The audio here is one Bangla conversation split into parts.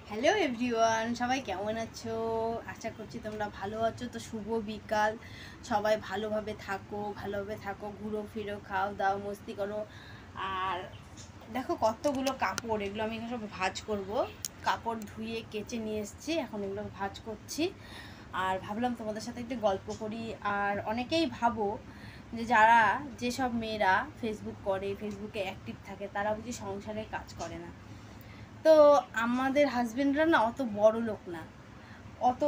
হ্যালো এভরিওয়ান, সবাই কেমন আছো? আশা করছি তোমরা ভালো আছো। তো শুভ বিকাল, সবাই ভালোভাবে থাকো, ঘুরো ফিরো, খাও দাও, মস্তি করো। আর দেখো কতগুলো কাপড়, এগুলো আমি সব ভাঁজ করব। কাপড় ধুয়ে কেচে নিয়ে এসেছি, এখন এগুলো ভাঁজ করছি। আর ভাবলাম তোমাদের সাথে একটু গল্প করি। আর অনেকেই ভাবো যে যেসব মেয়েরা ফেসবুক করে, ফেসবুকে অ্যাক্টিভ থাকে, তারা বুঝি সংসারে কাজ করে না। তো আমাদের হাজবেন্ডরা না অত বড় লোক না, অত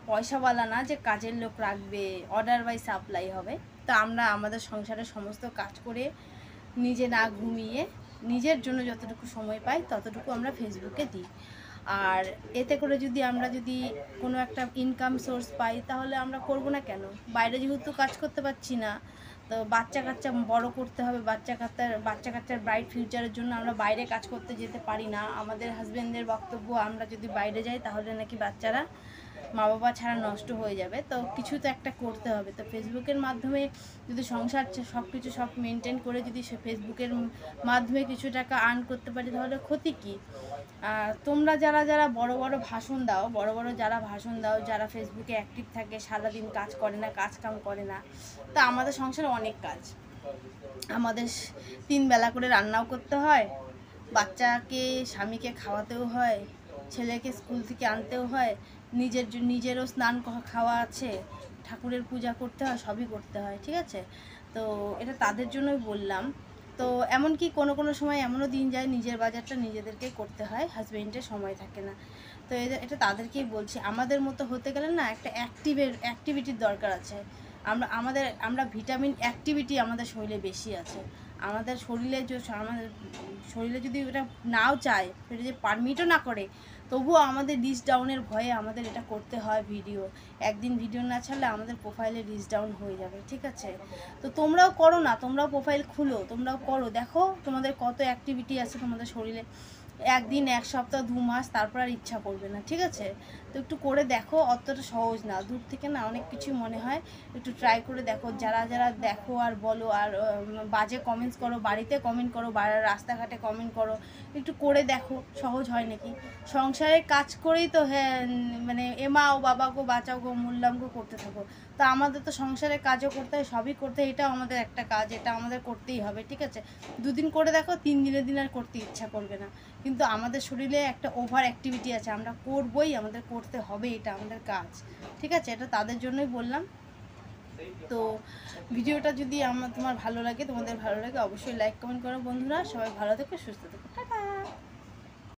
পয়সাওয়ালা না যে কাজের লোক রাখবে, অর্ডার বাই সাপ্লাই হবে। তো আমরা আমাদের সংসারের সমস্ত কাজ করে, নিজে না ঘুমিয়ে, নিজের জন্য যতটুকু সময় পাই ততটুকু আমরা ফেসবুকে দিই। আর এতে করে যদি কোনো একটা ইনকাম সোর্স পাই, তাহলে আমরা করব না কেন? বাইরে যেহেতু কাজ করতে পারছি না, তো বাচ্চা কাচ্চা বড় করতে হবে, বাচ্চা কাচ্চার ব্রাইট ফিউচারের জন্য আমরা বাইরে কাজ করতে যেতে পারি না। আমাদের হাজবেন্ডের বক্তব্য, আমরা যদি বাইরে যাই তাহলে নাকি বাচ্চারা মা বাবা ছাড়া নষ্ট হয়ে যাবে। তো কিছু তো একটা করতে হবে। তো ফেসবুকের মাধ্যমে যদি সংসার সব মেনটেন করে যদি ফেসবুকের মাধ্যমে কিছু টাকা আর্ন করতে পারি, তাহলে ক্ষতি কী? আর তোমরা যারা যারা ভাষণ দাও, যারা ফেসবুকে অ্যাক্টিভ থাকে, সারাদিন কাজ করে না, কাজ কাম করে না। তা আমাদের সংসারে অনেক কাজ। আমাদের 3 বেলা করে রান্নাও করতে হয়, বাচ্চাকে স্বামীকে খাওয়াতেও হয়, ছেলেকে স্কুল থেকে আনতেও হয়, নিজেরও স্নান খাওয়া আছে, ঠাকুরের পূজা করতে হয়, সবই করতে হয়, ঠিক আছে? তো এটা তাদের জন্যই বললাম। তো এমনকি কোনো সময় এমনও দিন যায় নিজের বাজারটা নিজেদেরকে করতে হয়, হাজবেন্ডের সময় থাকে না। তো এটা তাদেরকেই বলছি, আমাদের মতো হতে গেলে না একটা অ্যাক্টিভিটির দরকার আছে। আমরা ভিটামিন অ্যাক্টিভিটি আমাদের শরীরে বেশি আছে। আমাদের শরীরে যদি এটা নাও চায়, সেটা যদি পারমিটও না করে, তবুও আমাদের রিচ ডাউনের ভয়ে আমাদের এটা করতে হয়। একদিন ভিডিও না ছাড়লে আমাদের প্রোফাইলে রিচ ডাউন হয়ে যাবে, ঠিক আছে? তো তোমরাও করো না, তোমরাও প্রোফাইল খুলো, তোমরাও করো, দেখো তোমাদের কত অ্যাক্টিভিটি আছে তোমাদের শরীরে। একদিন, এক সপ্তাহ, 2 মাস, তারপর আর ইচ্ছা করবে না, ঠিক আছে? তো একটু করে দেখো, অতটা সহজ না, দূর থেকে না অনেক কিছু মনে হয়। একটু ট্রাই করে দেখো। যারা দেখো আর বলো, আর বাজে কমেন্টস করো, বাড়িতে কমেন্ট করো, রাস্তাঘাটে কমেন্ট করো, একটু করে দেখো সহজ হয় নাকি। সংসারের কাজ করেই তো, হ্যাঁ, মানে এমা ও বাবা গো, বাঁচাও গো, মূল্যাম গো করতে থাকো। তো আমাদের তো সংসারের কাজও করতে হয়, সবই করতে হয়, এটাও আমাদের একটা কাজ, এটা আমাদের করতেই হবে, ঠিক আছে? 2 দিন করে দেখো, 3 দিনের দিন আর করতে ইচ্ছা করবে না। কিন্তু আমাদের শরীরে একটা ওভার অ্যাক্টিভিটি আছে, আমরা করবই, আমাদের করতে হবে, এটা আমাদের কাজ, ঠিক আছে? এটা তাদের জন্যই বললাম। তো ভিডিওটা যদি তোমাদের ভালো লাগে, অবশ্যই লাইক কমেন্ট করো বন্ধুরা। সবাই ভালো থেকো, সুস্থ থেকো, টাটা।